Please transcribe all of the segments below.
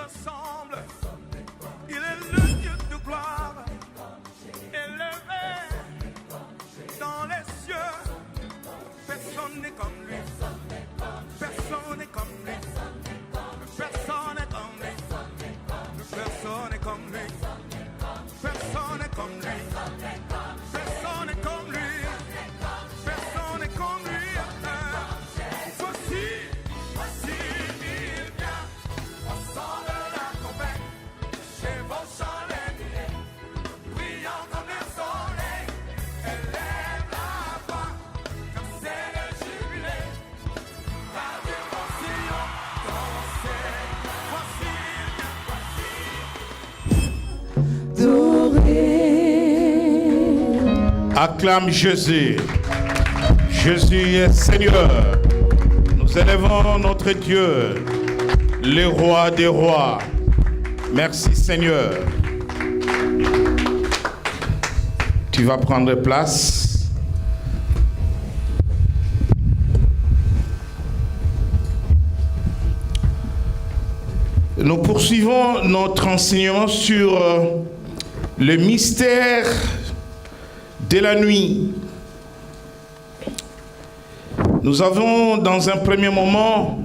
ressemble. Il est le Dieu de gloire, élevé dans les cieux. Personne n'est comme lui. Personne n'est comme lui. Personne n'est comme lui. Personne n'est comme lui. Personne n'est comme lui. Personne n'est comme lui. Personne n'est comme lui. Voici, il vient. Au son de la trompette, chevauchant les nuées, brillant comme le soleil. Élève la voix, comme c'est le jubilé. Radio Sion, dansez. Voici, Acclame Jésus. Jésus est Seigneur. Nous élevons notre Dieu, le roi des rois. Merci Seigneur. Tu vas prendre place. Nous poursuivons notre enseignement sur le mystère de la nuit. Nous avons dans un premier moment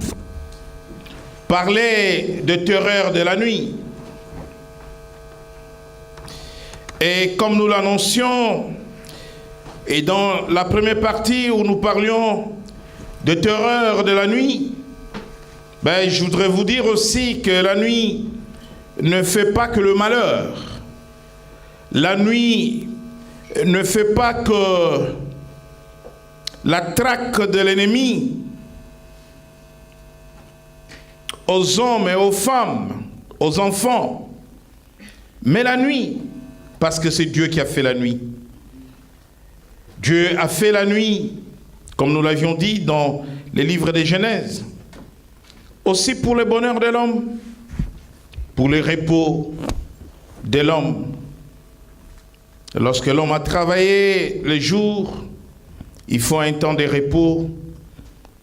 parlé de terreur de la nuit. Et comme nous l'annoncions, et dans la première partie où nous parlions de terreur de la nuit, je voudrais vous dire aussi que la nuit ne fait pas que le malheur. La nuit ne fait pas que la traque de l'ennemi aux hommes et aux femmes, aux enfants. Mais la nuit, parce que c'est Dieu qui a fait la nuit. Dieu a fait la nuit, comme nous l'avions dit dans les livres de Genèse, aussi pour le bonheur de l'homme, pour le repos de l'homme. Lorsque l'homme a travaillé le jour, il faut un temps de repos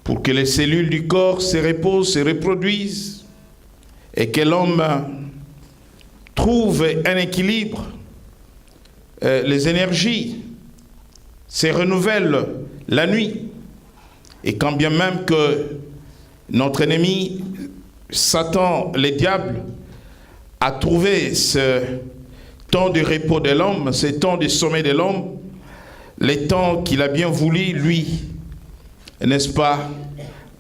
pour que les cellules du corps se reposent, se reproduisent et que l'homme trouve un équilibre. Les énergies se renouvellent la nuit. Et quand bien même que notre ennemi, Satan, le diable, a trouvé ce temps de repos de l'homme, ce temps de sommeil de l'homme, les temps qu'il a bien voulu, lui, n'est-ce pas,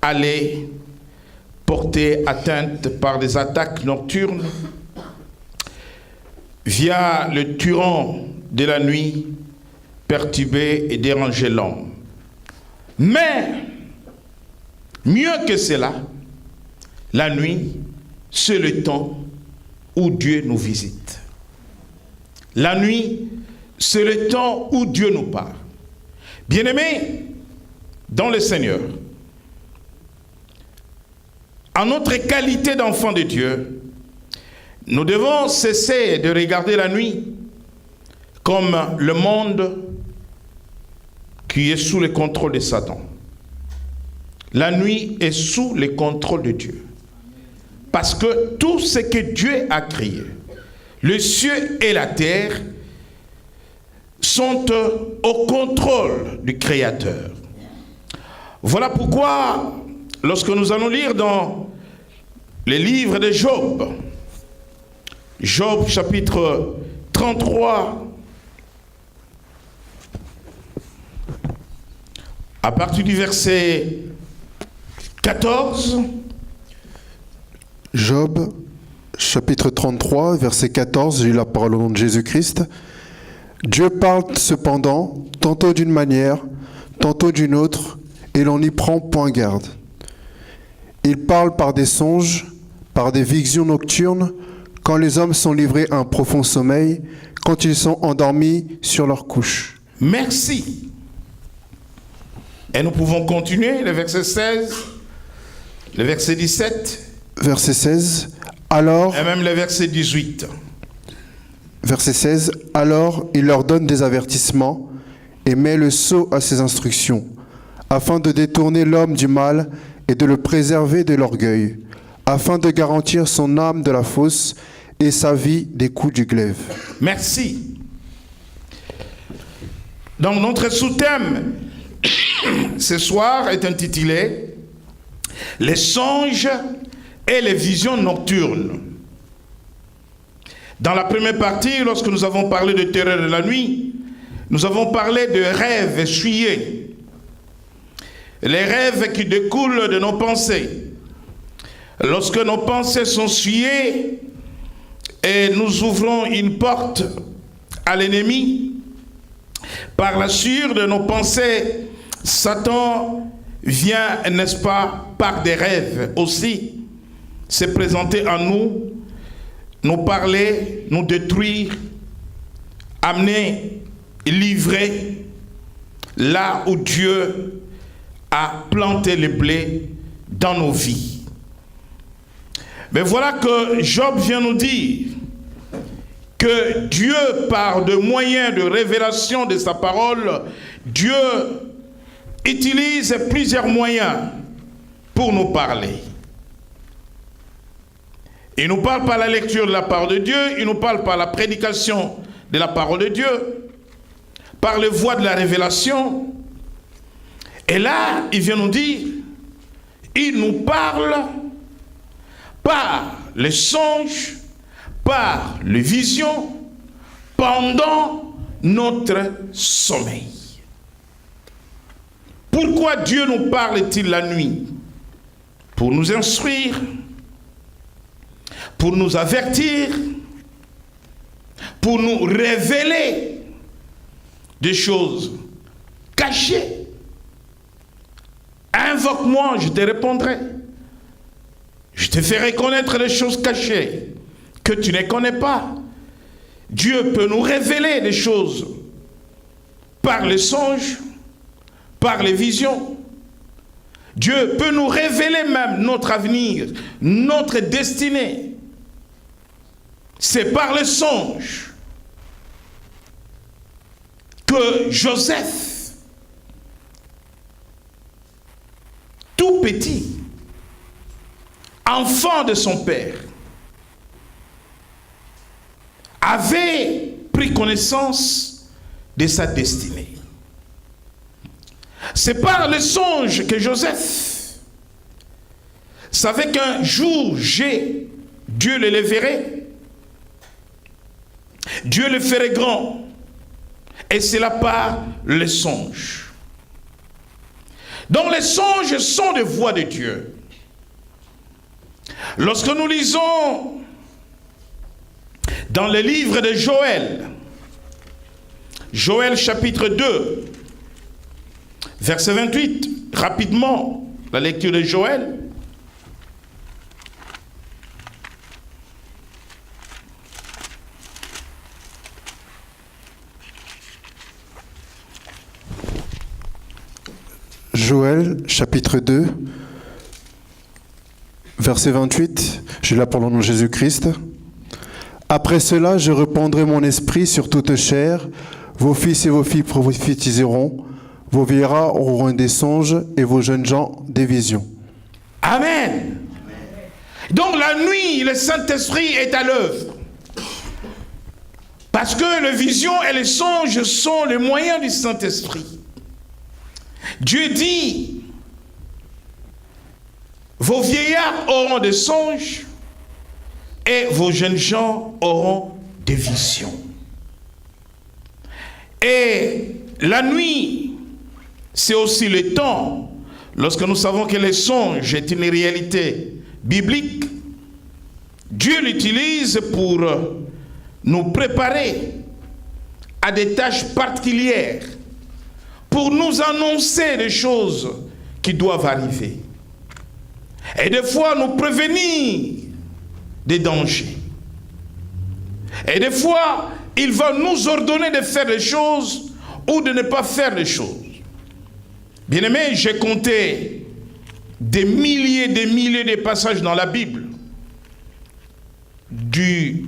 aller porter atteinte par des attaques nocturnes via le tyran de la nuit, perturber et déranger l'homme. Mais, mieux que cela, la nuit, c'est le temps où Dieu nous visite. La nuit, c'est le temps où Dieu nous parle. Bien-aimés, dans le Seigneur, en notre qualité d'enfant de Dieu, nous devons cesser de regarder la nuit comme le monde qui est sous le contrôle de Satan. La nuit est sous le contrôle de Dieu. Parce que tout ce que Dieu a créé, le ciel et la terre, sont au contrôle du Créateur. Voilà pourquoi, lorsque nous allons lire dans les livres de Job, Job chapitre 33, à partir du verset 14. Job chapitre 33, verset 14, j'ai lu la parole au nom de Jésus-Christ. Dieu parle cependant, tantôt d'une manière, tantôt d'une autre, et l'on n'y prend point garde. Il parle par des songes, par des visions nocturnes, quand les hommes sont livrés à un profond sommeil, quand ils sont endormis sur leur couche. Merci. Et nous pouvons continuer, le verset 16, le verset 17. Verset 16, alors... Et même le verset 18. Verset 16, alors il leur donne des avertissements et met le sceau à ses instructions, afin de détourner l'homme du mal et de le préserver de l'orgueil, afin de garantir son âme de la fosse et sa vie des coups du glaive. Merci. Donc notre sous-thème ce soir est intitulé « Les songes et les visions nocturnes ». Dans la première partie, lorsque nous avons parlé de terreur de la nuit, nous avons parlé de rêves souillés. Les rêves qui découlent de nos pensées. Lorsque nos pensées sont souillées et nous ouvrons une porte à l'ennemi, par la sueur de nos pensées, Satan vient, n'est-ce pas, par des rêves aussi, se présenter à nous, nous parler, nous détruire, amener, livrer là où Dieu a planté le blé dans nos vies. Mais voilà que Job vient nous dire que Dieu, par de moyens de révélation de sa parole, Dieu utilise plusieurs moyens pour nous parler. Il nous parle par la lecture de la parole de Dieu, il nous parle par la prédication de la parole de Dieu, par les voies de la révélation. Et là, il vient nous dire, il nous parle par les songes, par les visions, pendant notre sommeil. Pourquoi Dieu nous parle-t-il la nuit? Pour nous instruire, pour nous avertir, pour nous révéler des choses cachées. Invoque-moi, je te répondrai. Je te ferai connaître les choses cachées que tu ne connais pas. Dieu peut nous révéler des choses par les songes, par les visions. Dieu peut nous révéler même notre avenir, notre destinée. C'est par les songes que Joseph, tout petit, enfant de son père, avait pris connaissance de sa destinée. C'est par le songe que Joseph savait qu'un jour Dieu le verrait, Dieu le ferait grand, et c'est là par le songe. Donc les songes sont des voix de Dieu. Lorsque nous lisons dans le livre de Joël, Joël chapitre 2, verset 28, rapidement, la lecture de Joël. Joël, chapitre 2, verset 28, j'ai là pour le nom de Jésus-Christ. Après cela, je répandrai mon esprit sur toute chair, vos fils et vos filles prophétiseront, vos vieillards auront des songes et vos jeunes gens des visions. Amen. Donc la nuit, le Saint-Esprit est à l'œuvre. Parce que les visions et les songes sont les moyens du Saint-Esprit. Dieu dit, vos vieillards auront des songes et vos jeunes gens auront des visions. Et la nuit, c'est aussi le temps, lorsque nous savons que les songes est une réalité biblique, Dieu l'utilise pour nous préparer à des tâches particulières, pour nous annoncer des choses qui doivent arriver. Et des fois nous prévenir des dangers. Et des fois, il va nous ordonner de faire des choses ou de ne pas faire des choses. Bien-aimés, j'ai compté des milliers de passages dans la Bible, de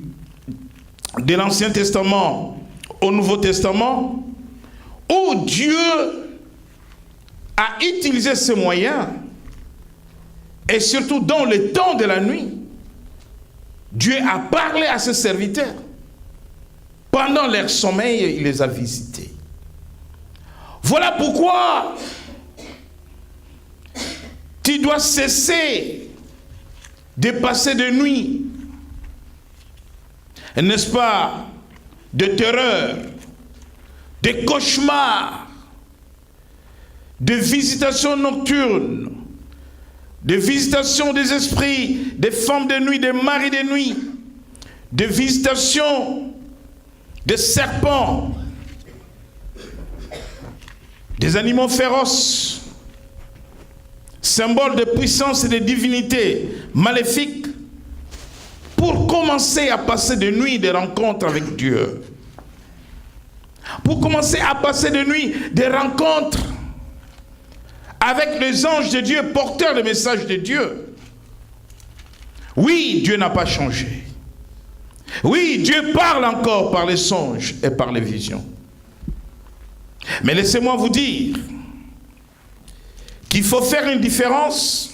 l'Ancien Testament au Nouveau Testament, où Dieu a utilisé ces moyens Et surtout dans le temps de la nuit, Dieu a parlé à ses serviteurs. Pendant leur sommeil, il les a visités. Voilà pourquoi tu dois cesser de passer de nuit, n'est-ce pas, de terreur, de cauchemars, de visitations nocturnes, de visitations des esprits, des femmes de nuit, des maris de nuit, de visitations des serpents, des animaux féroces, symboles de puissance et de divinité maléfiques, pour commencer à passer de nuit des rencontres avec Dieu. Pour commencer à passer de nuit des rencontres avec les anges de Dieu, porteurs des messages de Dieu. Oui, Dieu n'a pas changé. Oui, Dieu parle encore par les songes et par les visions. Mais laissez-moi vous dire qu'il faut faire une différence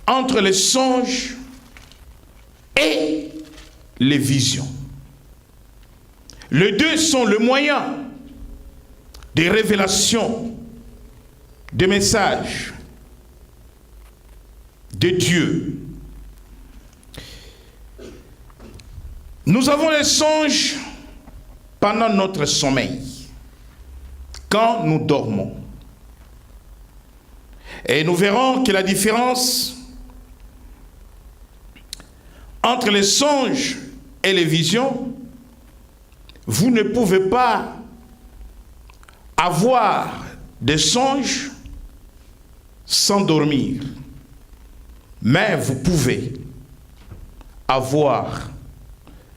entre les songes et les visions. Les deux sont le moyen des révélations, des messages de Dieu. Nous avons les songes pendant notre sommeil, quand nous dormons. Et nous verrons que la différence entre les songes et les visions, vous ne pouvez pas avoir des songes sans dormir. Mais vous pouvez avoir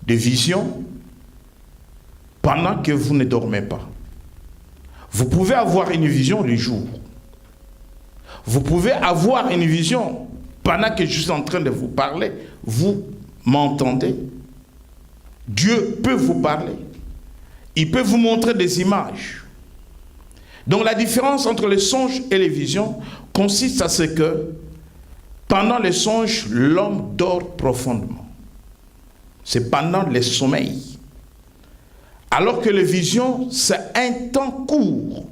des visions pendant que vous ne dormez pas. Vous pouvez avoir une vision le jour. Vous pouvez avoir une vision pendant que je suis en train de vous parler. Vous m'entendez? Dieu peut vous parler. Il peut vous montrer des images. Donc la différence entre les songes et les visions consiste à ce que pendant les songes, l'homme dort profondément. C'est pendant les sommeils. Alors que les visions, c'est un temps court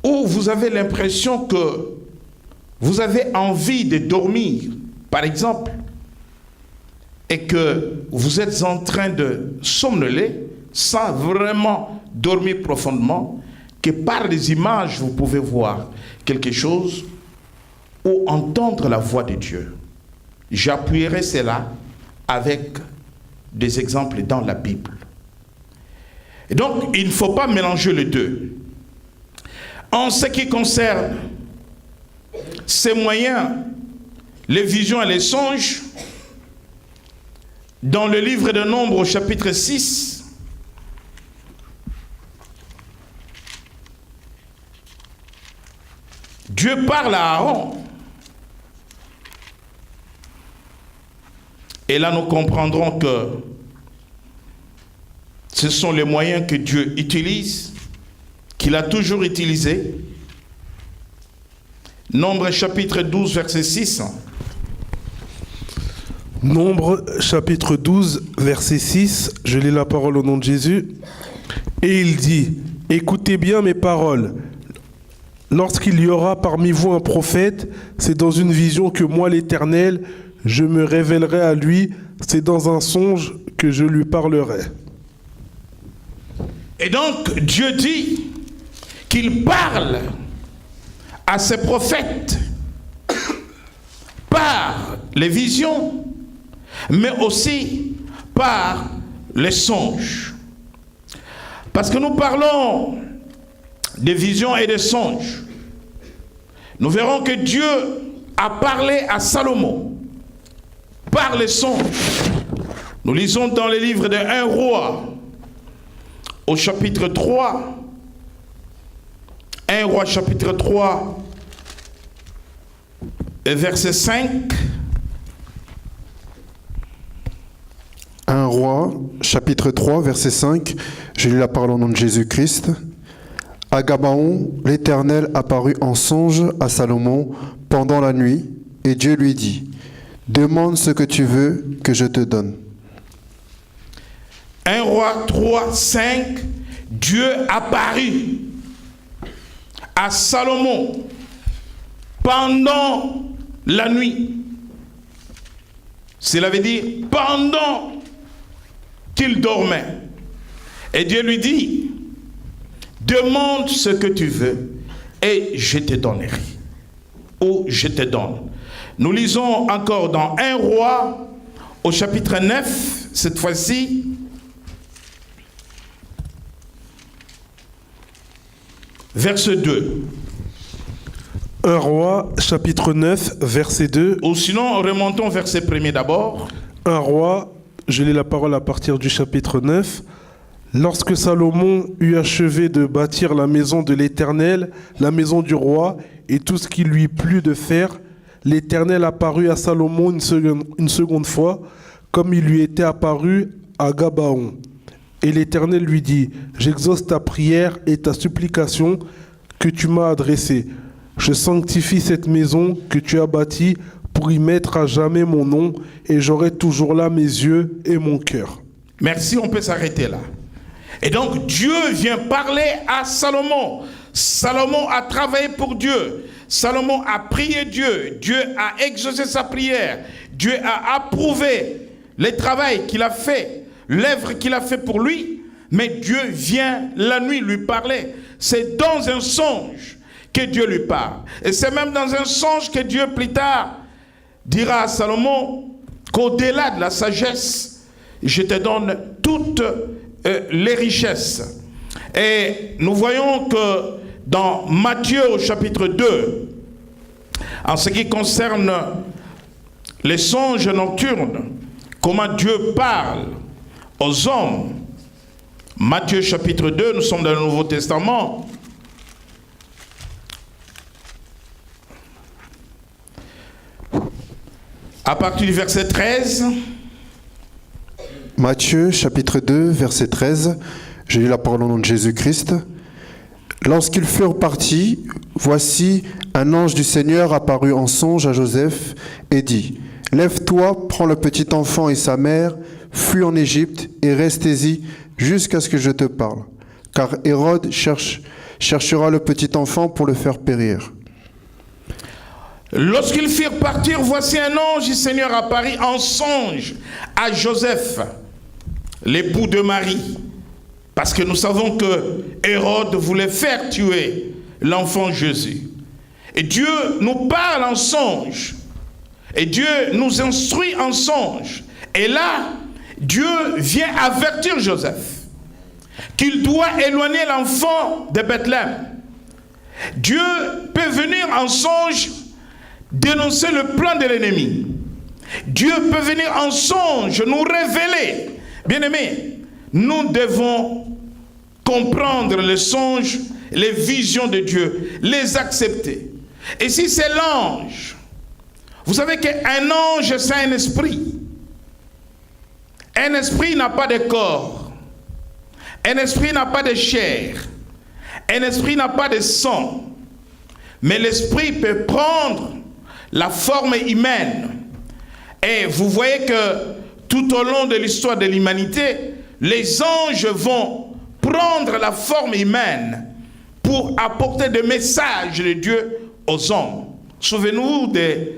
où vous avez l'impression que vous avez envie de dormir, par exemple, et que vous êtes en train de somnoler sans vraiment dormir profondément, que par les images, vous pouvez voir quelque chose ou entendre la voix de Dieu. J'appuierai cela avec des exemples dans la Bible. Et donc, il ne faut pas mélanger les deux. En ce qui concerne ces moyens, les visions et les songes, dans le livre de Nombres au chapitre 6, Dieu parle à Aaron. Et là, nous comprendrons que ce sont les moyens que Dieu utilise, qu'il a toujours utilisés. Nombre chapitre 12, verset 6. Nombre chapitre 12, verset 6, je lis la parole au nom de Jésus. Et il dit, écoutez bien mes paroles. Lorsqu'il y aura parmi vous un prophète, c'est dans une vision que moi l'Éternel, je me révélerai à lui, c'est dans un songe que je lui parlerai. Et donc Dieu dit qu'il parle à ses prophètes par les visions, mais aussi par les songes. Parce que nous parlons des visions et des songes. Nous verrons que Dieu a parlé à Salomon par les songes. Nous lisons dans le livre de 1 Roi, au chapitre 3, 1 Roi chapitre 3, verset 5. 1 Roi, chapitre 3, verset 5. Je lis la parole au nom de Jésus-Christ. À Gabaon, l'Éternel apparut en songe à Salomon pendant la nuit, Et Dieu lui dit, demande ce que tu veux que je te donne. 1 Roi 3, 5, Dieu apparut à Salomon pendant la nuit. Cela veut dire pendant qu'il dormait. Et Dieu lui dit, demande ce que tu veux et je te donnerai. Ou je te donne. Nous lisons encore dans 1 Roi au chapitre 9, cette fois-ci. Verset 2. 1 Roi, chapitre 9, verset 2. Ou sinon, remontons au verset 1er d'abord. 1 Roi, je lis la parole à partir du chapitre 9. Lorsque Salomon eut achevé de bâtir la maison de l'Éternel, la maison du roi, et tout ce qui lui plut de faire, l'Éternel apparut à Salomon une seconde fois, comme il lui était apparu à Gabaon. Et l'Éternel lui dit, j'exauce ta prière et ta supplication que tu m'as adressée. Je sanctifie cette maison que tu as bâtie pour y mettre à jamais mon nom, et j'aurai toujours là mes yeux et mon cœur. Merci, on peut s'arrêter là. Et donc Dieu vient parler à Salomon. Salomon a travaillé pour Dieu. Salomon a prié Dieu. Dieu a exaucé sa prière. Dieu a approuvé le travail qu'il a fait, l'œuvre qu'il a fait pour lui. Mais Dieu vient la nuit lui parler. C'est dans un songe que Dieu lui parle. Et c'est même dans un songe que Dieu plus tard dira à Salomon qu'au-delà de la sagesse, je te donne toutes les richesses. Et nous voyons que dans Matthieu au chapitre 2, en ce qui concerne les songes nocturnes, comment Dieu parle aux hommes. Matthieu chapitre 2, nous sommes dans le Nouveau Testament. À partir du verset 13. Matthieu chapitre 2, verset 13, je lis la parole au nom de Jésus-Christ. Lorsqu'ils furent partis, voici un ange du Seigneur apparut en songe à Joseph et dit, lève-toi, prends le petit enfant et sa mère, fuis en Égypte et restez-y jusqu'à ce que je te parle. Car Hérode cherchera le petit enfant pour le faire périr. Lorsqu'ils firent partir, voici un ange du Seigneur apparut en songe à Joseph, l'époux de Marie. Parce que nous savons que Hérode voulait faire tuer l'enfant Jésus. Et Dieu nous parle en songe. Et Dieu nous instruit en songe. Et là, Dieu vient avertir Joseph qu'il doit éloigner l'enfant de Bethléem. Dieu peut venir en songe dénoncer le plan de l'ennemi. Dieu peut venir en songe nous révéler. Bien-aimés, nous devons comprendre les songes, les visions de Dieu, les accepter. Et si c'est l'ange, vous savez qu'un ange, c'est un esprit. Un esprit n'a pas de corps. Un esprit n'a pas de chair. Un esprit n'a pas de sang. Mais l'esprit peut prendre la forme humaine. Et vous voyez que tout au long de l'histoire de l'humanité, les anges vont prendre la forme humaine pour apporter des messages de Dieu aux hommes. Souvenez-vous de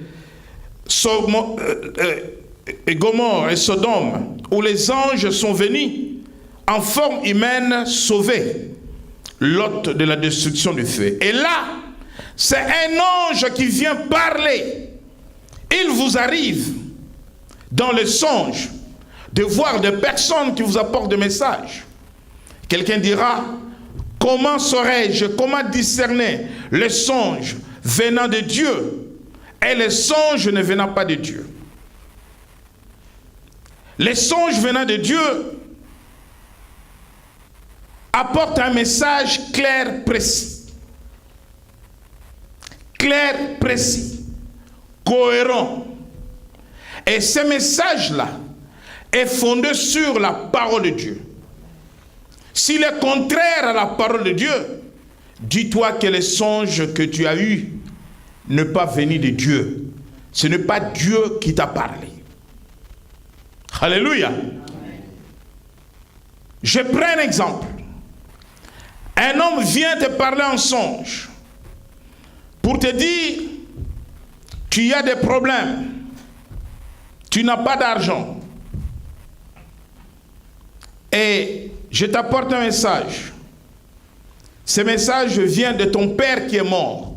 Gomorrhe et Sodome, où les anges sont venus en forme humaine sauver Lot de la destruction du feu. Et là, c'est un ange qui vient parler. Il vous arrive dans le songe de voir des personnes qui vous apportent des messages. Quelqu'un dira, comment saurais-je, comment discerner les songes venant de Dieu et les songes ne venant pas de Dieu? Les songes venant de Dieu apportent un message clair, précis. Clair, précis, cohérent. Et ce message-là est fondé sur la parole de Dieu. S'il est contraire à la parole de Dieu, dis-toi que les songes que tu as eus ne pas venir de Dieu. ce n'est pas Dieu qui t'a parlé. Alléluia. Je prends un exemple. Un homme vient te parler en songe pour te dire, tu as des problèmes, tu n'as pas d'argent. Et je t'apporte un message. Ce message vient de ton père qui est mort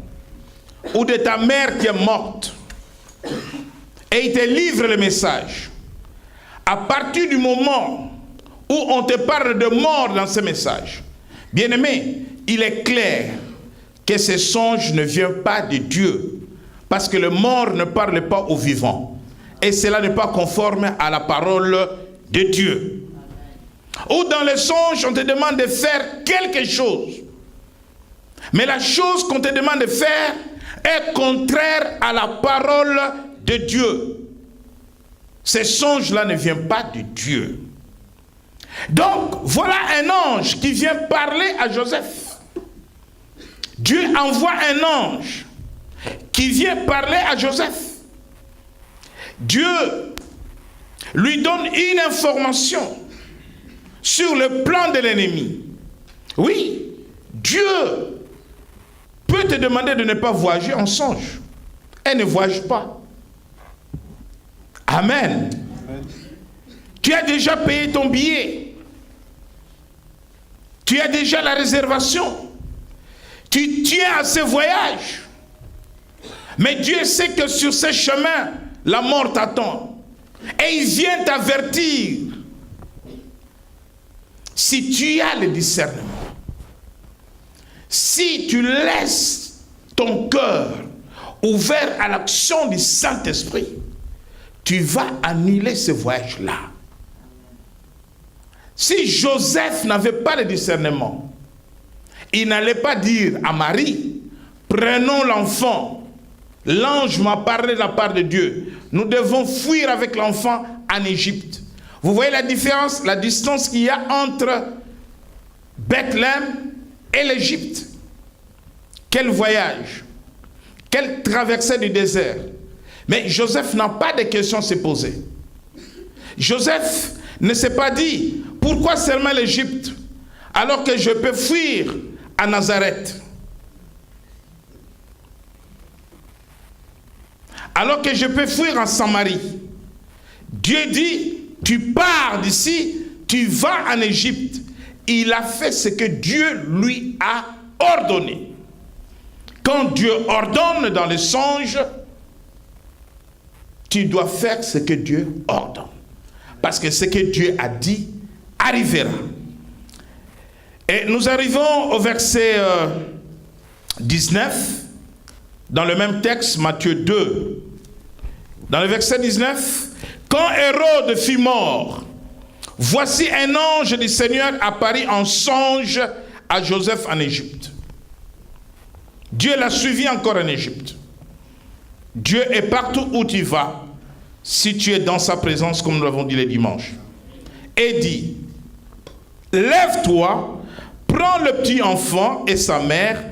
ou de ta mère qui est morte. Et il te livre le message. À partir du moment où on te parle de mort dans ce message, bien-aimé, il est clair que ce songe ne vient pas de Dieu, parce que le mort ne parle pas au vivant. Et cela n'est pas conforme à la parole de Dieu. Ou dans le songe, on te demande de faire quelque chose. Mais la chose qu'on te demande de faire est contraire à la parole de Dieu. Ce songe-là ne vient pas de Dieu. Donc, voilà un ange qui vient parler à Joseph. Dieu envoie un ange qui vient parler à Joseph. Dieu lui donne une information sur le plan de l'ennemi. Oui, Dieu peut te demander de ne pas voyager en songe. Et ne voyage pas. Amen. Amen. Tu as déjà payé ton billet. Tu as déjà la réservation. Tu tiens à ce voyage. Mais Dieu sait que sur ce chemin, la mort t'attend. Et il vient t'avertir. Si tu as le discernement, si tu laisses ton cœur ouvert à l'action du Saint-Esprit, tu vas annuler ce voyage-là. Si Joseph n'avait pas le discernement, il n'allait pas dire à Marie, prenons l'enfant. L'ange m'a parlé de la part de Dieu. Nous devons fuir avec l'enfant en Égypte. Vous voyez la différence, la distance qu'il y a entre Bethléem et l'Égypte. Quel voyage, quelle traversée du désert. Mais Joseph n'a pas de questions à se poser. Joseph ne s'est pas dit, pourquoi seulement l'Égypte, alors que je peux fuir à Nazareth? Alors que je peux fuir en Samarie. Dieu dit, tu pars d'ici, tu vas en Égypte. Il a fait ce que Dieu lui a ordonné. Quand Dieu ordonne dans le songe, tu dois faire ce que Dieu ordonne. Parce que ce que Dieu a dit arrivera. Et nous arrivons au verset 19, dans le même texte, Matthieu 2. Dans le verset 19, quand Hérode fut mort, voici un ange du Seigneur apparut en songe à Joseph en Égypte. Dieu l'a suivi encore en Égypte. Dieu est partout où tu vas, si tu es dans sa présence, comme nous l'avons dit les dimanches. Et dit, lève-toi, prends le petit enfant et sa mère,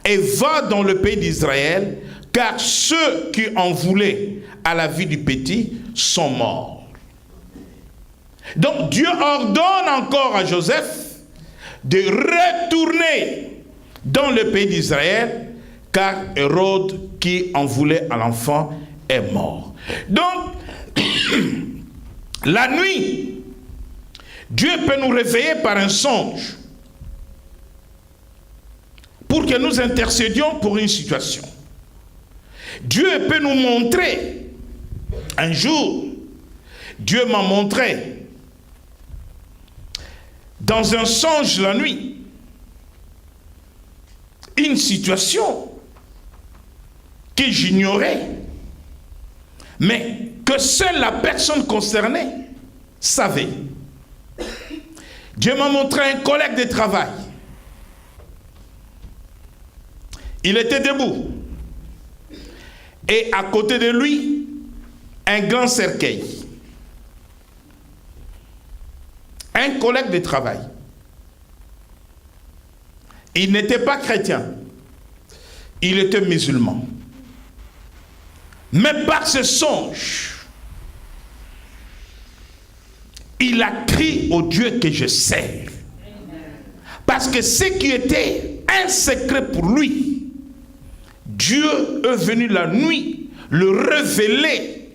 et va dans le pays d'Israël, car ceux qui en voulaient à la vie du petit sont morts. Donc Dieu ordonne encore à Joseph de retourner dans le pays d'Israël, car Hérode qui en voulait à l'enfant est mort. Donc, la nuit, Dieu peut nous réveiller par un songe pour que nous intercédions pour une situation. Dieu peut nous montrer, un jour, Dieu m'a montré dans un songe la nuit une situation que j'ignorais, mais que seule la personne concernée savait. Dieu m'a montré un collègue de travail. Il était debout. Et à côté de lui, un grand cercueil. Un collègue de travail. Il n'était pas chrétien. Il était musulman. Mais par ce songe, il a crié au Dieu que je sers. Parce que ce qui était un secret pour lui, Dieu est venu la nuit le révéler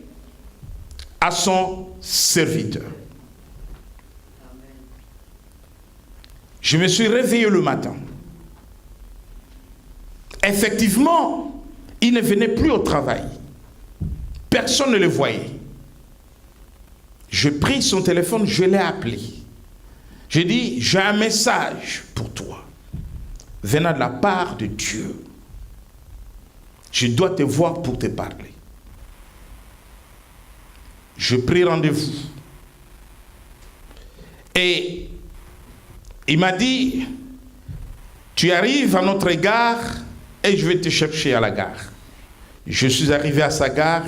à son serviteur. Je me suis réveillé le matin. Effectivement, il ne venait plus au travail. Personne ne le voyait. Je pris son téléphone, je l'ai appelé. J'ai dit, j'ai un message pour toi, venant de la part de Dieu. Je dois te voir pour te parler. Je pris rendez-vous. Et il m'a dit, tu arrives à notre gare et je vais te chercher à la gare. Je suis arrivé à sa gare,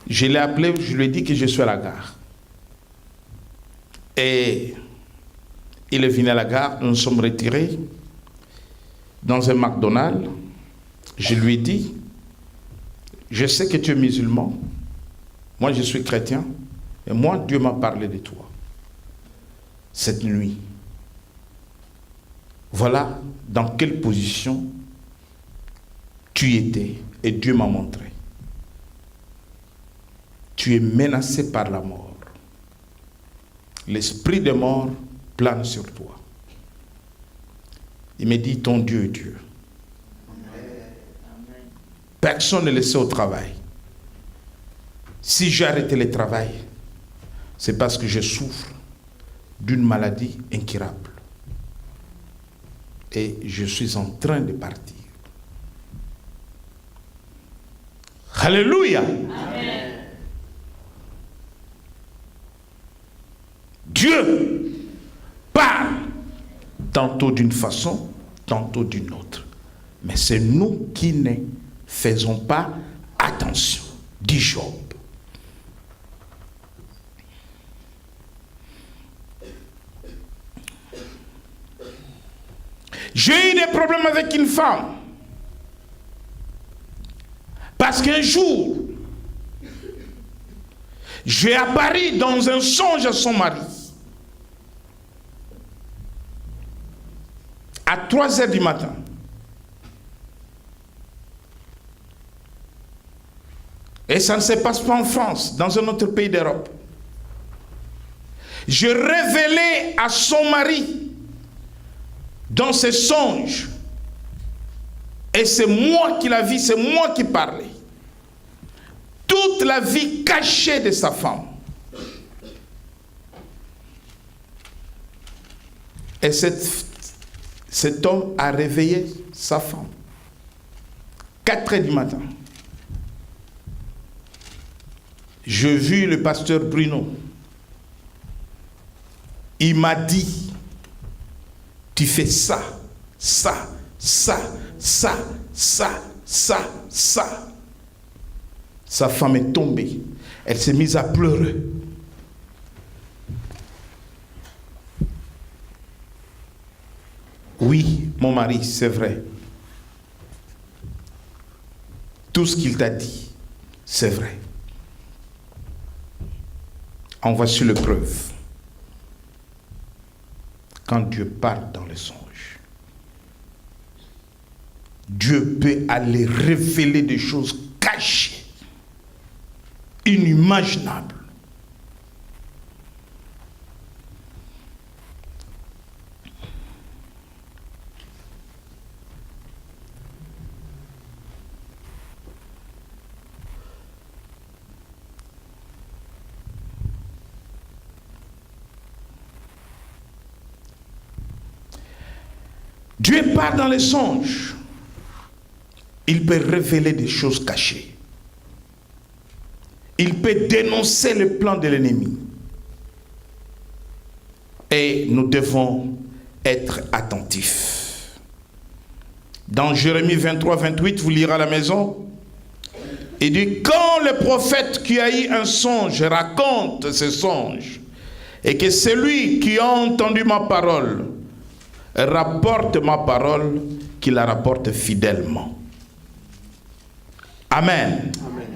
je l'ai appelé, je lui ai dit que je suis à la gare. Et il est venu à la gare, nous nous sommes retirés dans un McDonald's. Je lui ai dit, je sais que tu es musulman, moi je suis chrétien, et moi Dieu m'a parlé de toi cette nuit. Voilà dans quelle position tu étais et Dieu m'a montré. Tu es menacé par la mort. L'esprit de mort plane sur toi. Il me dit, ton Dieu est Dieu. Personne ne le sait au travail. Si j'ai arrêté le travail, c'est parce que je souffre d'une maladie incurable. Et je suis en train de partir. Alléluia. Amen. Dieu parle tantôt d'une façon, tantôt d'une autre. Mais c'est nous qui ne faisons pas attention, dit Job. J'ai eu des problèmes avec une femme. Parce qu'un jour, j'ai apparu dans un songe à son mari. À 3 heures du matin. Et ça ne se passe pas en France, dans un autre pays d'Europe. Je révélais à son mari, dans ses songes, et c'est moi qui la vis, c'est moi qui parlais, toute la vie cachée de sa femme. Et cet homme a réveillé sa femme. 4 heures du matin. J'ai vu le pasteur Bruno. Il m'a dit, tu fais ça, ça, ça, ça, ça, ça, ça. Sa femme est tombée. Elle s'est mise à pleurer. Oui, mon mari, c'est vrai. Tout ce qu'il t'a dit, c'est vrai. En voici le preuve. Quand Dieu parle dans les songes, Dieu peut aller révéler des choses cachées, inimaginables. Dieu parle dans les songes. Il peut révéler des choses cachées. Il peut dénoncer le plan de l'ennemi. Et nous devons être attentifs. Dans Jérémie 23, 28, vous lirez à la maison. Il dit, quand le prophète qui a eu un songe raconte ce songe, et que celui qui a entendu ma parole rapporte ma parole, qu'il la rapporte fidèlement. Amen. Amen.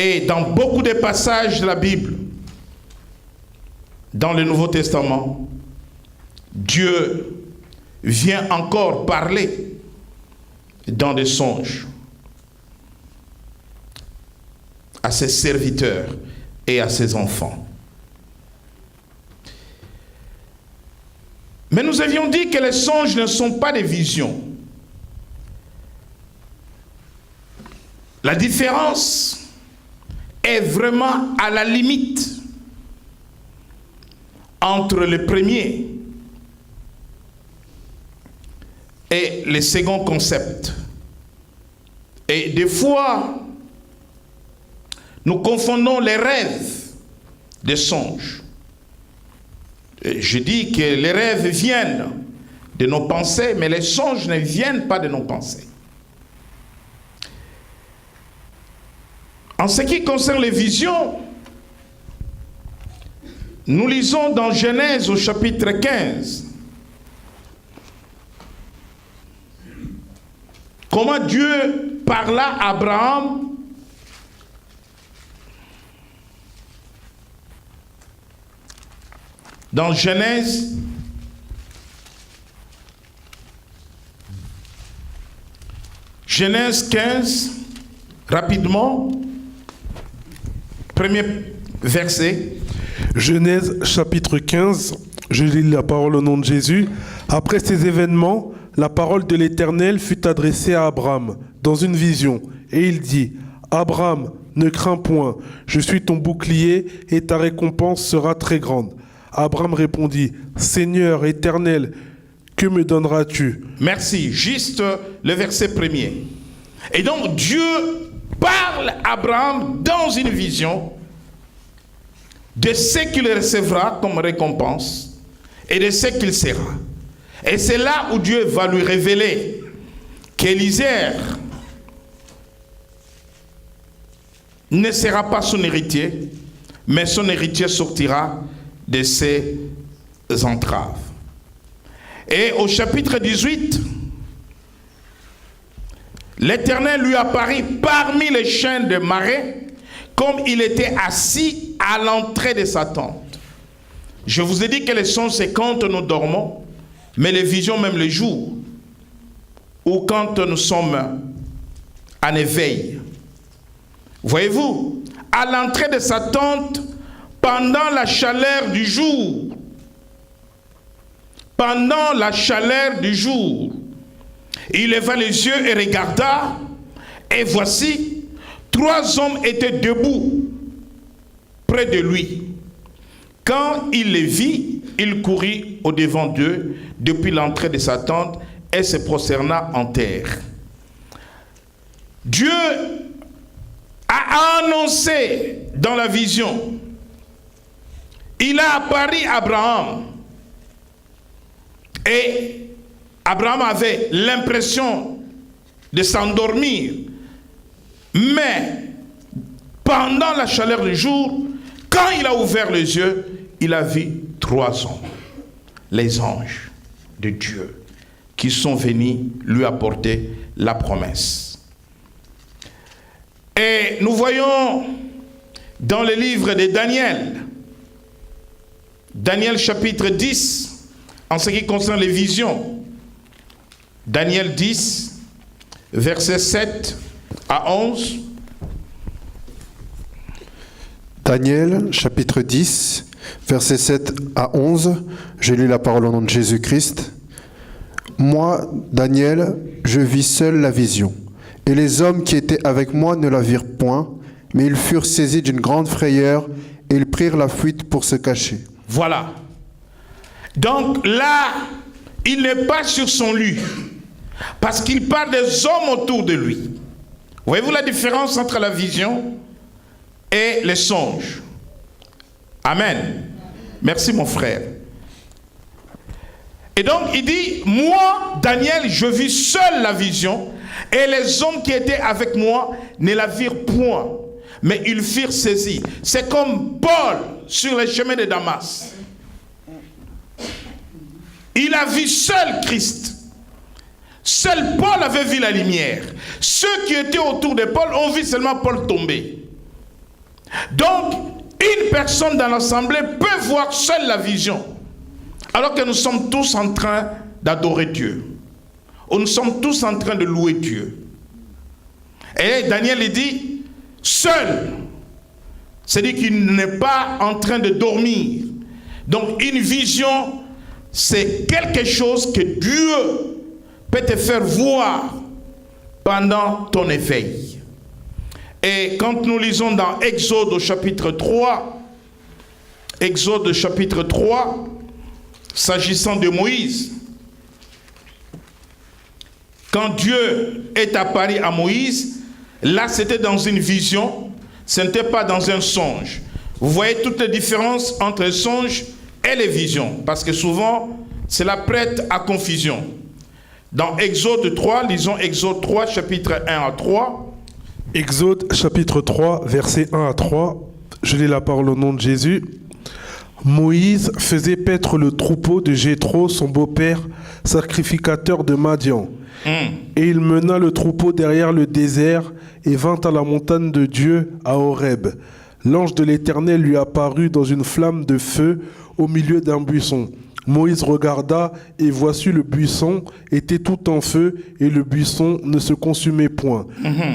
Et dans beaucoup de passages de la Bible, dans le Nouveau Testament, Dieu vient encore parler dans des songes à ses serviteurs et à ses enfants. Mais nous avions dit que les songes ne sont pas des visions. La différence est vraiment à la limite entre le premier et le second concept. Et des fois, nous confondons les rêves des songes. Et je dis que les rêves viennent de nos pensées, mais les songes ne viennent pas de nos pensées. En ce qui concerne les visions, nous lisons dans Genèse au chapitre 15 comment Dieu parla à Abraham dans Genèse Genèse 15, rapidement, premier verset. Genèse chapitre 15, je lis la parole au nom de Jésus. Après ces événements, la parole de l'Éternel fut adressée à Abraham dans une vision. Et il dit, Abraham, ne crains point, je suis ton bouclier et ta récompense sera très grande. Abraham répondit, Seigneur éternel, que me donneras-tu? Merci, juste le verset premier. Et donc Dieu parle à Abraham dans une vision de ce qu'il recevra comme récompense et de ce qu'il sera. Et c'est là où Dieu va lui révéler qu'Élisée ne sera pas son héritier, mais son héritier sortira de ses entraves. Et au chapitre 18, l'Éternel lui apparut parmi les chênes de Mamré, comme il était assis à l'entrée de sa tente. Je vous ai dit que les songes, c'est quand nous dormons, mais les visions, même le jour, ou quand nous sommes en éveil. Voyez-vous, à l'entrée de sa tente, pendant la chaleur du jour, il leva les yeux et regarda, et voici, 3 hommes étaient debout près de lui. Quand il les vit, il courut au-devant d'eux depuis l'entrée de sa tente et se prosterna en terre. Dieu a annoncé dans la vision, il a apparu à Abraham, et Abraham avait l'impression de s'endormir, mais pendant la chaleur du jour, quand il a ouvert les yeux, il a vu 3 hommes, les anges de Dieu, qui sont venus lui apporter la promesse. Et nous voyons dans le livre de Daniel, Daniel chapitre 10, en ce qui concerne les visions, Daniel 10, versets 7 à 11. Daniel, chapitre 10, versets 7 à 11. Je lis la parole au nom de Jésus-Christ. Moi, Daniel, je vis seul la vision. Et les hommes qui étaient avec moi ne la virent point, mais ils furent saisis d'une grande frayeur et ils prirent la fuite pour se cacher. Voilà. Donc là, il n'est pas sur son lit, parce qu'il parle des hommes autour de lui. Voyez-vous la différence entre la vision et les songes? Amen. Merci mon frère. Et donc il dit, moi, Daniel, je vis seul la vision, et les hommes qui étaient avec moi ne la virent point, mais ils furent saisis. C'est comme Paul sur les chemins de Damas. Il a vu seul Christ. Seul Paul avait vu la lumière. Ceux qui étaient autour de Paul ont vu seulement Paul tomber. Donc, une personne dans l'assemblée peut voir seule la vision, alors que nous sommes tous en train d'adorer Dieu. Ou nous sommes tous en train de louer Dieu. Et Daniel il dit, seul, c'est-à-dire qu'il n'est pas en train de dormir. Donc une vision, c'est quelque chose que Dieu peut te faire voir pendant ton éveil. Et quand nous lisons dans Exode au chapitre 3, Exode chapitre 3, s'agissant de Moïse, quand Dieu est apparu à Moïse, là c'était dans une vision, ce n'était pas dans un songe. Vous voyez toutes les différences entre les songes et les visions, parce que souvent cela prête à confusion. Dans Exode 3, lisons Exode 3, chapitre 1 à 3. Exode chapitre 3, versets 1 à 3. Je lis la parole au nom de Jésus. Moïse faisait paître le troupeau de Jéthro, son beau-père, sacrificateur de Madian. Et il mena le troupeau derrière le désert et vint à la montagne de Dieu à Horeb. L'ange de l'Éternel lui apparut dans une flamme de feu au milieu d'un buisson. Moïse regarda et voici le buisson était tout en feu et le buisson ne se consumait point.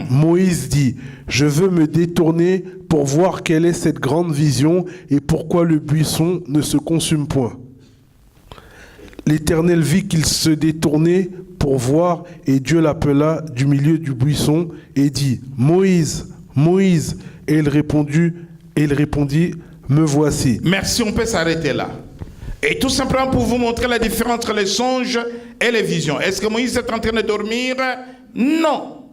Moïse dit, je veux me détourner pour voir quelle est cette grande vision et pourquoi le buisson ne se consume point. L'Éternel vit qu'il se détournait pour voir et Dieu l'appela du milieu du buisson et dit, Moïse, Moïse. Et il répondit, me voici. Merci, on peut s'arrêter là. Et tout simplement pour vous montrer la différence entre les songes et les visions. Est-ce que Moïse est en train de dormir? Non.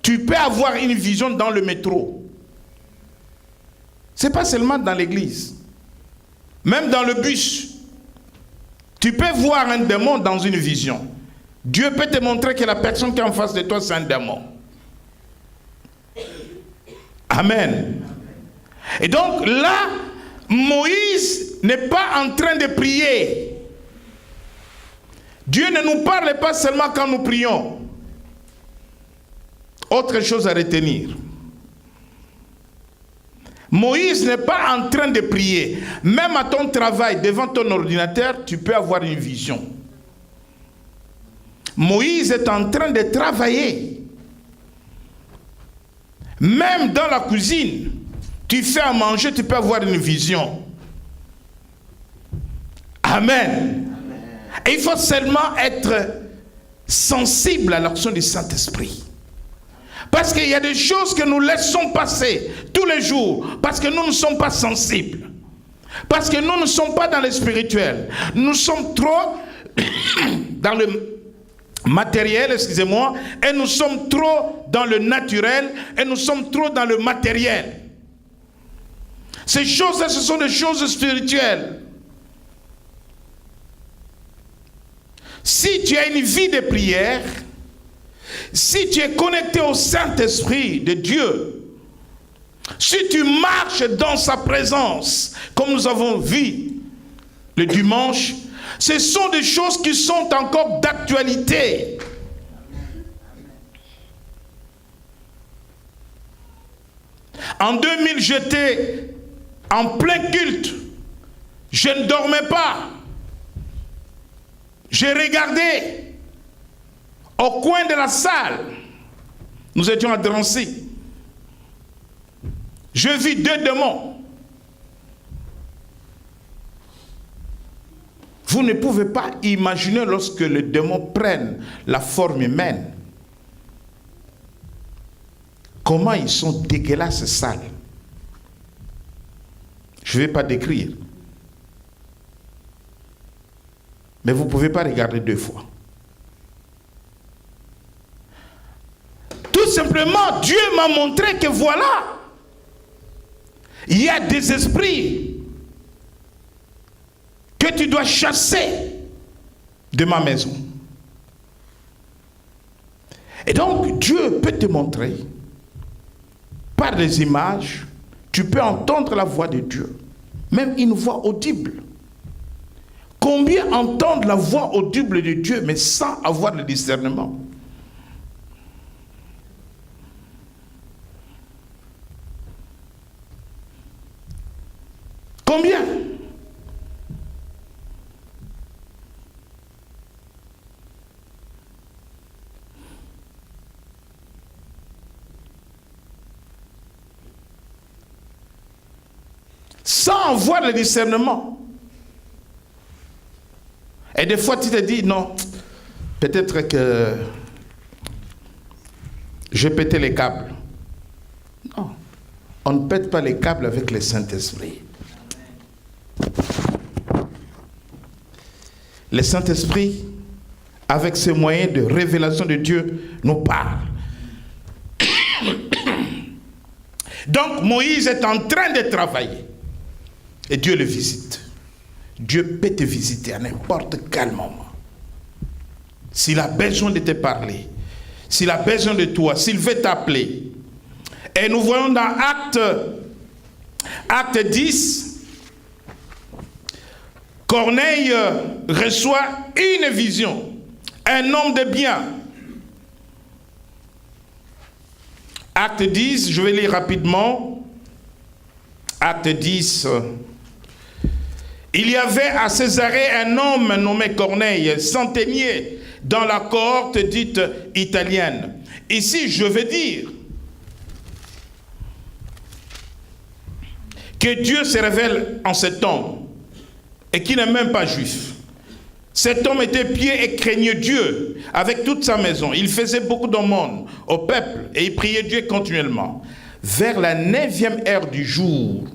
Tu peux avoir une vision dans le métro. Ce n'est pas seulement dans l'église. Même dans le bus. Tu peux voir un démon dans une vision. Dieu peut te montrer que la personne qui est en face de toi, c'est un démon. Amen. Et donc là, Moïse n'est pas en train de prier. Dieu ne nous parle pas seulement quand nous prions. Autre chose à retenir. Moïse n'est pas en train de prier. Même à ton travail, devant ton ordinateur, tu peux avoir une vision. Moïse est en train de travailler. Même dans la cuisine, tu fais à manger, tu peux avoir une vision. Amen. Et il faut seulement être sensible à l'action du Saint-Esprit. Parce qu'il y a des choses que nous laissons passer tous les jours, parce que nous ne sommes pas sensibles. Parce que nous ne sommes pas dans le spirituel. Nous sommes trop dans le matériel, excusez-moi, et nous sommes trop dans le naturel, et nous sommes trop dans le matériel. Ces choses-là, ce sont des choses spirituelles. Si tu as une vie de prière, si tu es connecté au Saint-Esprit de Dieu, si tu marches dans sa présence, comme nous avons vu le dimanche, ce sont des choses qui sont encore d'actualité. En 2000, j'étais en plein culte. Je ne dormais pas. J'ai regardé au coin de la salle. Nous étions à Drancy. Je vis 2 démons. Vous ne pouvez pas imaginer lorsque les démons prennent la forme humaine. Comment ils sont dégueulasses et sales. Je ne vais pas décrire. Mais vous ne pouvez pas regarder 2 fois. Tout simplement, Dieu m'a montré que voilà, il y a des esprits que tu dois chasser de ma maison. Et donc, Dieu peut te montrer, par des images, tu peux entendre la voix de Dieu, même une voix audible. Combien entendent la voix audible de Dieu, mais sans avoir le discernement? Combien? Sans avoir le discernement. Et des fois, tu te dis, non, peut-être que j'ai pété les câbles. Non, on ne pète pas les câbles avec le Saint-Esprit. Le Saint-Esprit, avec ses moyens de révélation de Dieu, nous parle. Donc, Moïse est en train de travailler. Et Dieu le visite. Dieu peut te visiter à n'importe quel moment. S'il a besoin de te parler, s'il a besoin de toi, s'il veut t'appeler. Et nous voyons dans Acte 10, Corneille reçoit une vision, un homme de bien. Acte 10, je vais lire rapidement. Acte 10. Il y avait à Césarée un homme nommé Corneille, centenier dans la cohorte dite italienne. Ici, je veux dire que Dieu se révèle en cet homme et qui n'est même pas juif. Cet homme était pieux et craignait Dieu avec toute sa maison. Il faisait beaucoup d'aumônes au peuple et il priait Dieu continuellement. Vers la 9e heure du jour,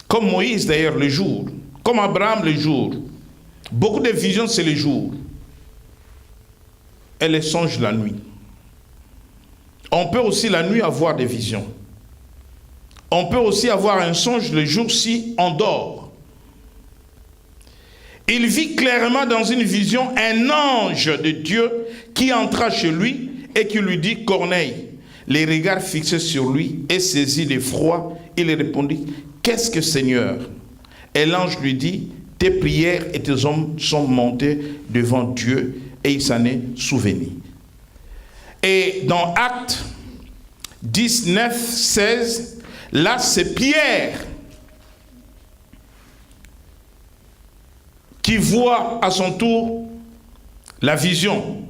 comme Moïse d'ailleurs le jour, comme Abraham le jour. Beaucoup de visions c'est le jour. Et les songes la nuit. On peut aussi la nuit avoir des visions. On peut aussi avoir un songe le jour si on dort. Il vit clairement dans une vision un ange de Dieu qui entra chez lui et qui lui dit, Corneille, les regards fixés sur lui et saisi d'effroi, il répondit, qu'est-ce que Seigneur? Et l'ange lui dit, tes prières et tes hommes sont montés devant Dieu et il s'en est souvenu. Et dans Acte 19, 16, là c'est Pierre qui voit à son tour la vision.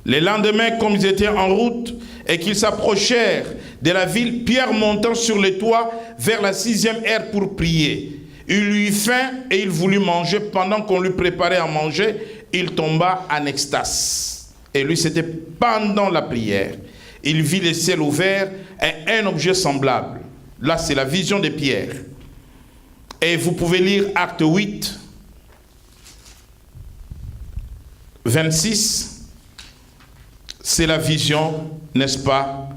Le lendemain, comme ils étaient en route et qu'ils s'approchèrent de la ville, Pierre montant sur le toit vers la 6e heure pour prier. Il eut faim et il voulut manger. Pendant qu'on lui préparait à manger, il tomba en extase. Et lui, c'était pendant la prière. Il vit le ciel ouvert et un objet semblable. Là, c'est la vision de Pierre. Et vous pouvez lire Acte 8, 26. C'est la vision, n'est-ce pas,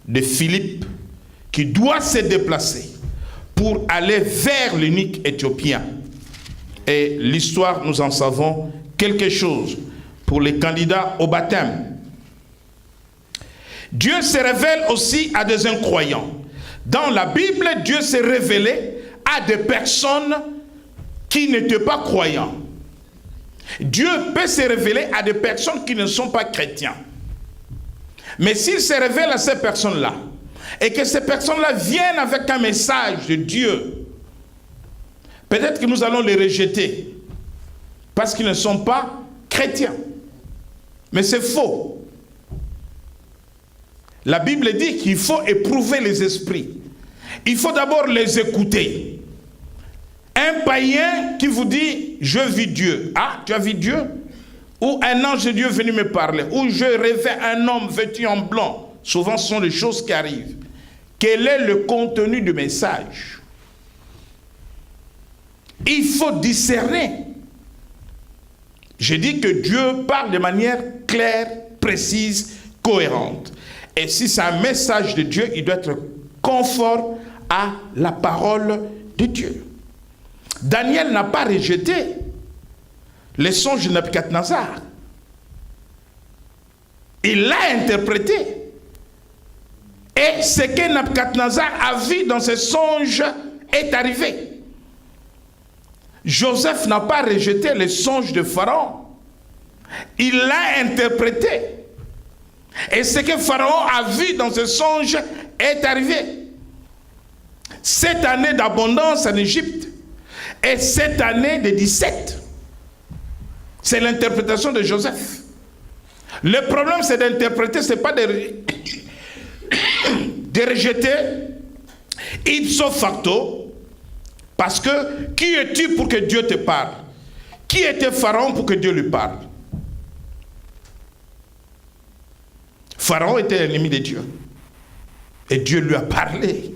de Philippe qui doit se déplacer pour aller vers l'eunuque éthiopien. Et l'histoire, nous en savons quelque chose pour les candidats au baptême. Dieu se révèle aussi à des incroyants. Dans la Bible, Dieu s'est révélé à des personnes qui n'étaient pas croyants. Dieu peut se révéler à des personnes qui ne sont pas chrétiens. Mais s'il se révèle à ces personnes-là, et que ces personnes-là viennent avec un message de Dieu, peut-être que nous allons les rejeter, parce qu'ils ne sont pas chrétiens. Mais c'est faux. La Bible dit qu'il faut éprouver les esprits. Il faut d'abord les écouter. Un païen qui vous dit, je vis Dieu. Ah, tu as vu Dieu? Ou un ange de Dieu venu me parler, ou je rêvais un homme vêtu en blanc. Souvent, ce sont des choses qui arrivent. Quel est le contenu du message? Il faut discerner. Je dis que Dieu parle de manière claire, précise, cohérente. Et si c'est un message de Dieu, il doit être conforme à la parole de Dieu. Daniel n'a pas rejeté les songes de Nebuchadnezzar. Il l'a interprété. Et ce que Nebuchadnezzar a vu dans ses songes est arrivé. Joseph n'a pas rejeté les songes de Pharaon. Il l'a interprété. Et ce que Pharaon a vu dans ses songes est arrivé. 7 années d'abondance en Égypte et 7 années de 17. C'est l'interprétation de Joseph. Le problème, c'est d'interpréter, ce n'est pas de rejeter ipso facto, parce que qui es-tu pour que Dieu te parle? Qui était Pharaon pour que Dieu lui parle? Pharaon était l'ennemi de Dieu. Et Dieu lui a parlé.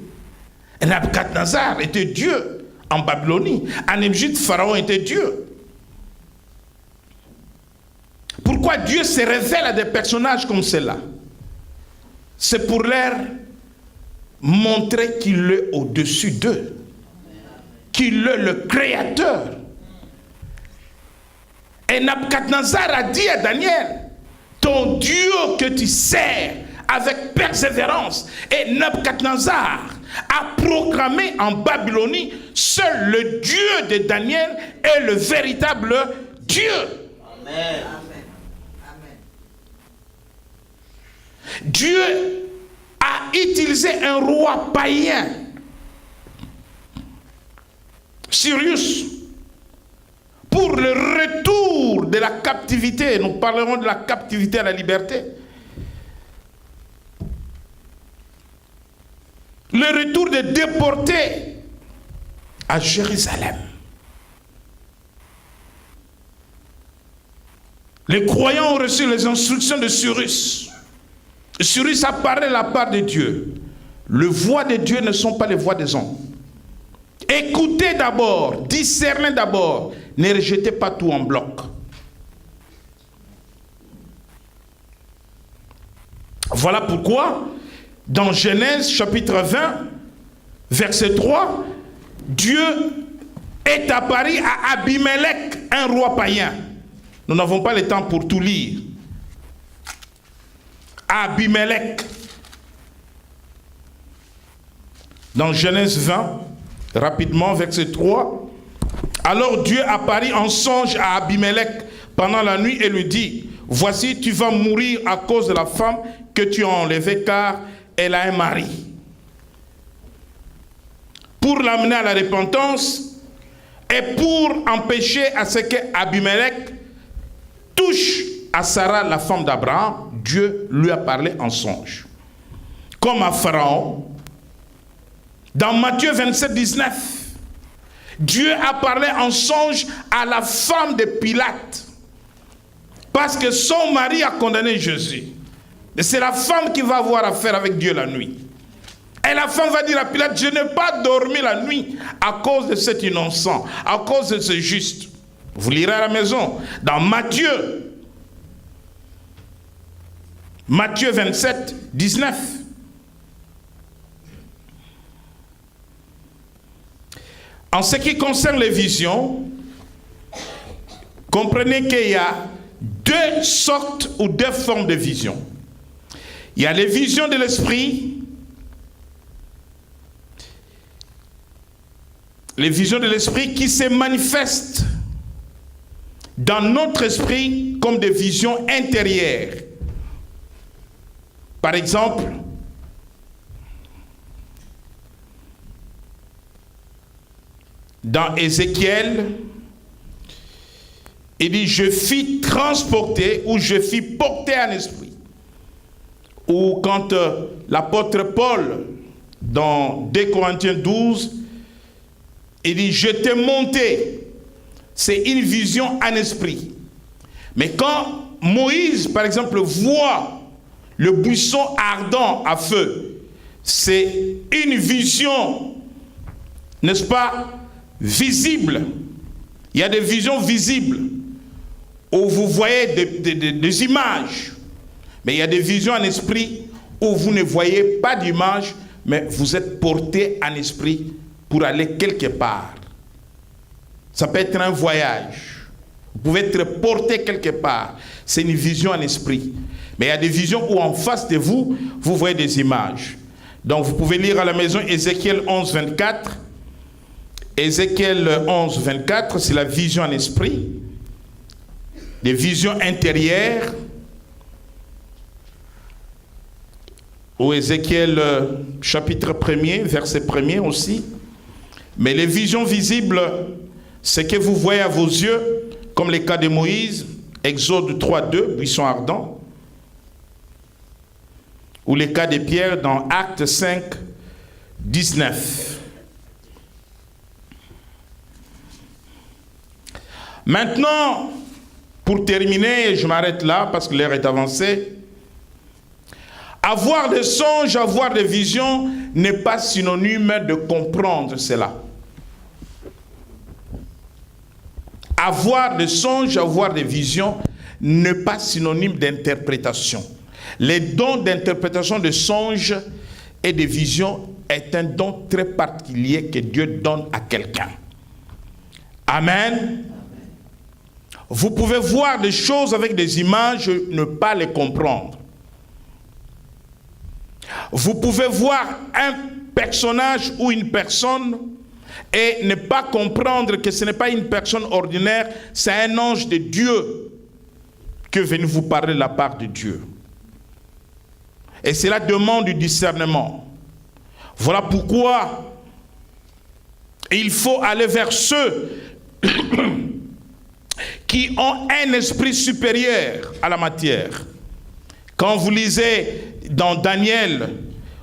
Et Nabuchodonosor était Dieu en Babylonie. En Égypte, Pharaon était Dieu. Pourquoi Dieu se révèle à des personnages comme ceux-là? C'est pour leur montrer qu'il est au-dessus d'eux. Qu'il est le créateur. Et Nabuchodonosor a dit à Daniel, ton Dieu que tu sers avec persévérance. Et Nabuchodonosor a proclamé en Babylonie, seul le Dieu de Daniel est le véritable Dieu. Amen. Dieu a utilisé un roi païen, Cyrus, pour le retour de la captivité. Nous parlerons de la captivité à la liberté. Le retour des déportés à Jérusalem. Les croyants ont reçu les instructions de Cyrus. Cyrus a parlé de la part de Dieu. Les voix de Dieu ne sont pas les voix des hommes. Écoutez d'abord, discernez d'abord, ne rejetez pas tout en bloc. Voilà pourquoi, dans Genèse chapitre 20, verset 3, Dieu est apparu à Abimelech, un roi païen. Nous n'avons pas le temps pour tout lire. Abimelech. Dans Genèse 20, rapidement, verset 3. Alors Dieu apparut en songe à Abimelech pendant la nuit et lui dit, voici, tu vas mourir à cause de la femme que tu as enlevée, car elle a un mari. Pour l'amener à la repentance et pour empêcher à ce que Abimelech touche à Sarah, la femme d'Abraham, Dieu lui a parlé en songe. Comme à Pharaon, dans Matthieu 27, 19, Dieu a parlé en songe à la femme de Pilate, parce que son mari a condamné Jésus. Et c'est la femme qui va avoir affaire avec Dieu la nuit. Et la femme va dire à Pilate, je n'ai pas dormi la nuit à cause de cet innocent, à cause de ce juste. Vous lirez à la maison, dans Matthieu 27, 19. En ce qui concerne les visions, comprenez qu'il y a deux sortes ou deux formes de visions. Il y a les visions de l'esprit. Les visions de l'esprit qui se manifestent dans notre esprit comme des visions intérieures. Par exemple, dans Ézéchiel, il dit, je fis transporter ou je fis porter en esprit. Ou quand l'apôtre Paul, dans 2 Corinthiens 12, il dit, je t'ai monté. C'est une vision en esprit. Mais quand Moïse, par exemple, voit le buisson ardent à feu, c'est une vision, n'est-ce pas, visible. Il y a des visions visibles où vous voyez des images. Mais il y a des visions en esprit où vous ne voyez pas d'image, mais vous êtes porté en esprit pour aller quelque part. Ça peut être un voyage. Vous pouvez être porté quelque part. C'est une vision en esprit. Mais il y a des visions où en face de vous, vous voyez des images. Donc vous pouvez lire à la maison Ézéchiel 11, 24. Ézéchiel 11, 24, c'est la vision en esprit. Des visions intérieures. ou Ézéchiel chapitre 1er, verset 1er aussi. Mais les visions visibles, c'est que vous voyez à vos yeux, comme les cas de Moïse, Exode 3:2, buisson ardent, ou les cas de Pierre dans Actes 5:19. Maintenant, pour terminer, je m'arrête là parce que l'heure est avancée. Avoir des songes, avoir des visions n'est pas synonyme de comprendre cela. Avoir des songes, avoir des visions n'est pas synonyme d'interprétation. Les dons d'interprétation de songes et de visions est un don très particulier que Dieu donne à quelqu'un. Amen. Vous pouvez voir des choses avec des images, ne pas les comprendre. Vous pouvez voir un personnage ou une personne et ne pas comprendre que ce n'est pas une personne ordinaire, c'est un ange de Dieu que venu vous parler de la part de Dieu. Et cela demande du discernement. Voilà pourquoi il faut aller vers ceux qui ont un esprit supérieur à la matière. Quand vous lisez dans Daniel,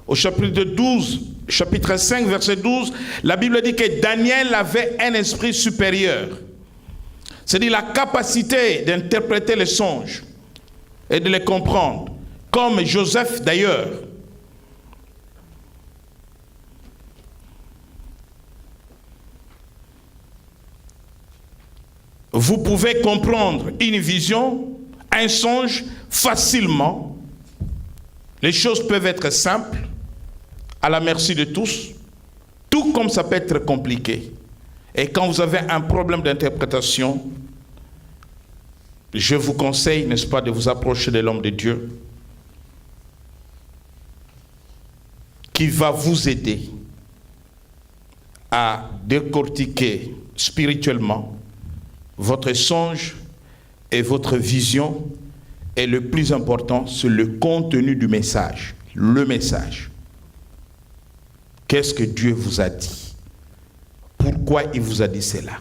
au chapitre 12, chapitre 5, verset 12, la Bible dit que Daniel avait un esprit supérieur. C'est-à-dire la capacité d'interpréter les songes et de les comprendre, comme Joseph d'ailleurs. Vous pouvez comprendre une vision, un songe facilement. Les choses peuvent être simples, à la merci de tous, tout comme ça peut être compliqué. Et quand vous avez un problème d'interprétation, je vous conseille, n'est-ce pas, de vous approcher de l'homme de Dieu qui va vous aider à décortiquer spirituellement votre songe et votre vision. Et le plus important, c'est le contenu du message. Le message. Qu'est-ce que Dieu vous a dit? Pourquoi il vous a dit cela?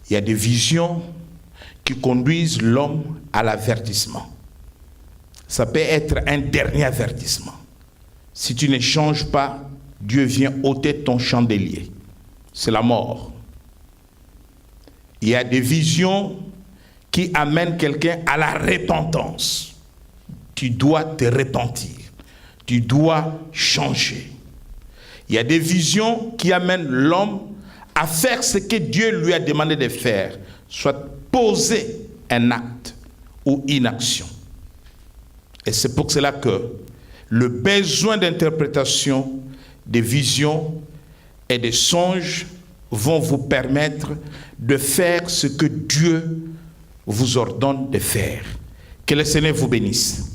Il y a des visions qui conduisent l'homme à l'avertissement. Ça peut être un dernier avertissement. Si tu ne changes pas, Dieu vient ôter ton chandelier. C'est la mort. Il y a des visions qui amènent quelqu'un à la repentance. Tu dois te repentir. Tu dois changer. Il y a des visions qui amènent l'homme à faire ce que Dieu lui a demandé de faire, soit poser un acte ou une action. Et c'est pour cela que le besoin d'interprétation des visions et des songes vont vous permettre de faire ce que Dieu vous ordonne de faire. Que le Seigneur vous bénisse.